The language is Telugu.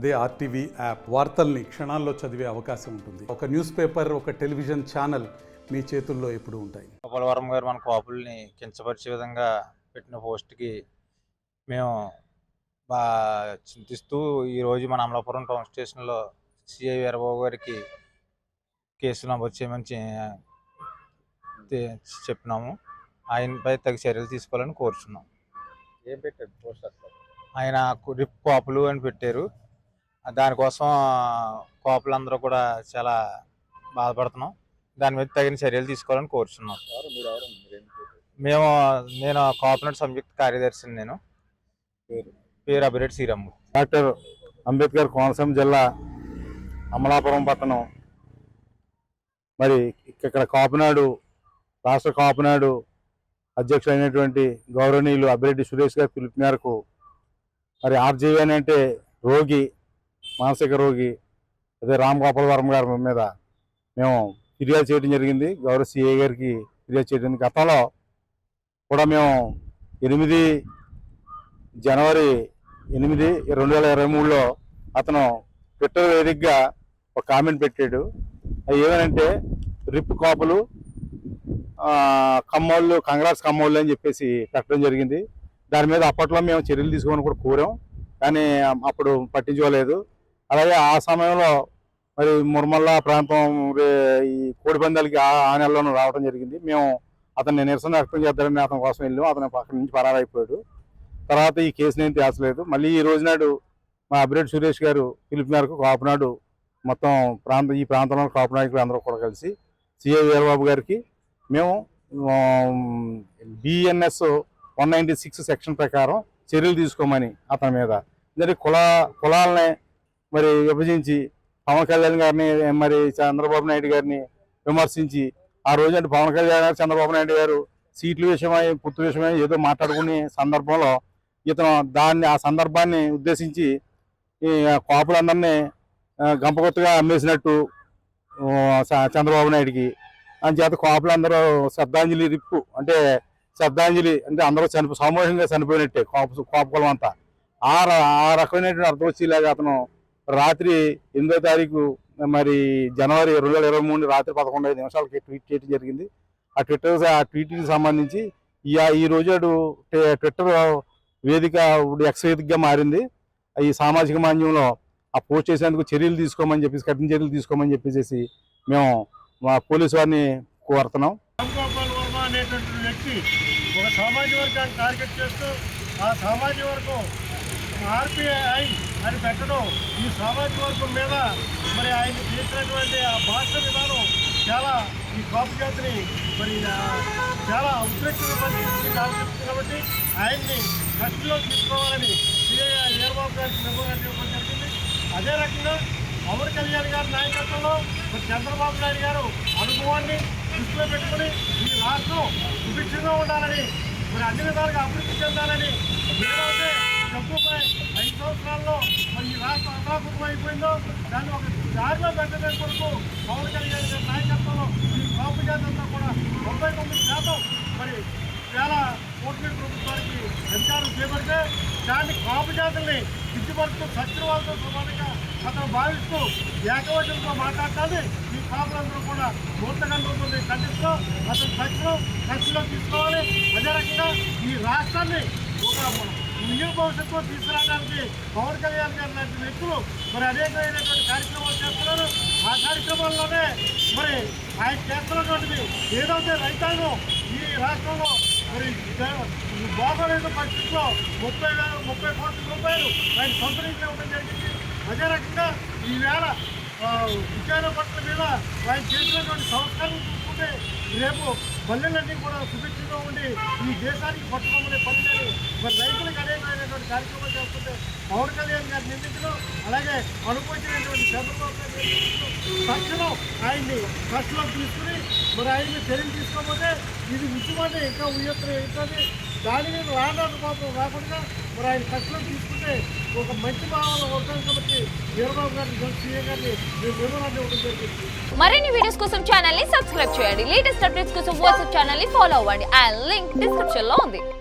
అదే ఆర్టీవీ యాప్ వార్తల్ని క్షణాల్లో చదివే అవకాశం ఉంటుంది. ఒక న్యూస్ పేపర్, ఒక టెలివిజన్ ఛానల్ మీ చేతుల్లో ఎప్పుడూ ఉంటాయి. పోలవరం గారు మన కాపుల్ని కించపరిచే విధంగా పెట్టిన పోస్ట్కి మేము చింతిస్తూ ఈరోజు మన అమలాపురం టౌన్ స్టేషన్లో సిఐ వీరబాబు గారికి కేసు నమోదు చేయమని చెప్పినాము. ఆయనపై తగు చర్యలు తీసుకోవాలని కోరుచున్నాం. ఏం పెట్టారు పోస్ట్? ఆయన రిప్ కాపులు అని పెట్టారు. దానికోసం కాపులందరూ కూడా చాలా బాధపడుతున్నాం. దాని మీద తగిన చర్యలు తీసుకోవాలని కోరుచున్నాం. నేను కాపునట్ సంయుక్త కార్యదర్శిని. నేను పేరు అభిరెడ్డి శ్రీరాము. డాక్టర్ అంబేద్కర్ కోనసీమ జిల్లా అమలాపురం పట్టణం. మరి ఇక్కడ కాపునాడు రాష్ట్ర కాపునాడు అధ్యక్షులైనటువంటి గౌరవనీయులు అభిరెడ్డి సురేష్ గారి పిలుపు మేరకు మరి ఆర్జీవీ అని అంటే రోగి, మానసిక రోగి అదే రామ్ గోపాల్ వర్మ గారి మీద మేము ఫిర్యాదు చేయడం జరిగింది. గౌరవ సిఐ గారికి ఫిర్యాదు చేయడం. గతంలో కూడా మేము 8 జనవరి 2023లో అతను ట్విట్టర్ వేదికగా ఒక కామెంట్ పెట్టాడు. అది ఏమనంటే రిప్ కాపులు కమ్మోళ్ళు, కంగ్రాట్స్ కమ్మోళ్ళు అని చెప్పేసి పెట్టడం జరిగింది. దాని మీద అప్పట్లో మేము చర్యలు తీసుకోమని కూడా కోరాం, కానీ అప్పుడు పట్టించుకోలేదు. అలాగే ఆ సమయంలో మరి మురమల్ల ప్రాంతం ఈ కోడిపందాలకి ఆ నెలలోనూ రావడం జరిగింది. మేము అతన్ని నిరసన వ్యక్తం చేద్దామని అతని కోసం వెళ్ళాం. అతను అక్కడి నుంచి పరారైపోయాడు. తర్వాత ఈ కేసుని ఏం తేల్చలేదు. మళ్ళీ ఈ రోజునాడు మా అభిరెడ్డి సురేష్ గారు పిలుపు మేరకు కాపునాడు మొత్తం ఈ ప్రాంతంలో కాపు నాయకులు అందరూ కూడా కలిసి సిఐ వీరబాబు గారికి మేము BNS 196 సెక్షన్ ప్రకారం చర్యలు తీసుకోమని అతని మీద కులాలని మరి విభజించి పవన్ కళ్యాణ్ గారిని మరి చంద్రబాబు నాయుడు గారిని విమర్శించి ఆ రోజు అంటే పవన్ కళ్యాణ్ గారు చంద్రబాబు నాయుడు గారు సీట్ల విషయమై పుత్తు విషయమై ఏదో మాట్లాడుకునే సందర్భంలో ఇతను ఆ సందర్భాన్ని ఉద్దేశించి ఈ కాపులందరినీ గంపగొత్తగా అమ్మేసినట్టు చంద్రబాబు నాయుడికి అంచేత కాపులందరూ శ్రద్ధాంజలి రిప్పు అంటే శ్రద్ధాంజలి అంటే అందరూ సామూహికంగా చనిపోయినట్టే కాపు కులం అంతా. ఆ రకమైనటువంటి అర్థం వచ్చేలాగా అతను రాత్రి 8వ తారీఖు మరి జనవరి 2023 రాత్రి 11:05 నిమిషాలకి ట్వీట్ చేయడం జరిగింది. ఆ ట్వీట్కి సంబంధించి ఈ రోజు ట్విట్టర్ వేదిక ఎక్స్ వేదికగా మారింది. ఈ సామాజిక మాధ్యమంలో ఆ పోస్ట్ చేసేందుకు చర్యలు తీసుకోమని చెప్పేసి, కఠిన చర్యలు తీసుకోమని చెప్పేసి మేము మా పోలీసు వారిని కోరుతున్నాం. రామ్ గోపాల్ వర్మ అనేటువంటి వ్యక్తి ఒక సామాజిక వర్గాన్ని టార్గెట్ చేస్తూ ఆ సామాజిక వర్గం RPI అని పెట్టడం, ఈ సామాజిక వర్గం మీద మరి ఆయన చేసినటువంటి ఆ భాష విధానం చాలా ఈ కాపు జాతిని మరి చాలా ఉద్రేకంగా పరిస్థితికి ఆలోచిస్తుంది. కాబట్టి ఆయన్ని కస్టడీలో తీసుకోవాలని సిఐ వీరబాబు గారికి మెమోరాండం ఇవ్వడం జరిగింది. అదే రకంగా పవన్ కళ్యాణ్ గారి నాయకత్వంలో మరి చంద్రబాబు నాయుడు గారు అనుభవాన్ని దృష్టిలో పెట్టుకుని ఈ రాష్ట్రం సుభిక్షంగా ఉండాలని, మరి అన్ని విధాలుగా అభివృద్ధి చెందాలని, ఏదైతే డబ్బుపై 5 సంవత్సరాల్లో మరి ఈ రాష్ట్రం అనాకృతం అయిపోయిందో దాన్ని ఒక దారిలో పెట్టడం కొరకు పవన్ కళ్యాణ్ గారి నాయకత్వంలో ఈ కాపు జాతి అంతా కూడా 99% మరి చాలా ఓట్ల ప్రభుత్వానికి అధికారం చేపడితే దాన్ని కాపు జాతుల్ని దిద్దుపరుస్తూ సత్యవాళ్ళతో సమానంగా అతను భావిస్తూ ఏకవచనంతో మాట్లాడాలని ఈ కాపులందరూ కూడా నూతనంగా ఖండిస్తూ అతను ఖర్చులో తీసుకోవాలి. అదే రకంగా ఈ రాష్ట్రాన్ని ఒక నిజ భవిష్యత్తులో తీసుకురావడానికి పవన్ కళ్యాణ్ గారు లాంటి వ్యక్తులు మరి అనేకమైనటువంటి కార్యక్రమాలు చేస్తున్నారు. ఆ కార్యక్రమాల్లోనే మరి ఆయన చేస్తున్నటువంటిది ఏదైతే రైతాంగం ఈ రాష్ట్రంలో మరి బాగోలేని పరిస్థితిలో 30 కోట్ల రూపాయలు ఆయన సంతరించి ఇవ్వడం జరిగింది. అదే రకంగా ఈవేళ విశాఖపట్నం మీద ఆయన చేసినటువంటి సంస్కరణలు చూసుకుంటే రేపు పల్లెలన్నీ కూడా సుభిక్షంగా ఉండి ఈ దేశానికి పట్టుకోమనే పనులని మరి రైతులకు అనేకమైనటువంటి కార్యక్రమాలు చేస్తుంటే పవన్ కళ్యాణ్ గారు నిందించడం, అలాగే అనుభవించినటువంటి చంద్రబాబు గారు తక్షణం ఆయన్ని కస్టడీలోకి తీసుకుని మరి ఆయన్ని చర్యలు తీసుకోకపోతే ఇది ఉద్యమాన్ని ఇంకా ఉయ్యెత్తున అవుతుంది. దాని మీద రానాడు పాపం రాకుండా మరి ఆయన కస్టడీలోకి తీసుకుంటే ఒక మంచి భావాల వర్గానికి కాబట్టి వీరబాబు గారిని సీఏ గారిని మేము మెమోరాండం ఇవ్వడం జరిగింది. మరిన్ని వీడియోస్ కోసం ఛానల్ ని సబ్స్క్రైబ్ చేయండి. లేటెస్ట్ అప్డేట్స్ కోసం వాట్సాప్ ఛానల్ ని ఫాలో అవ్వండి. ఆ లింక్ డిస్క్రిప్షన్ లో ఉంది.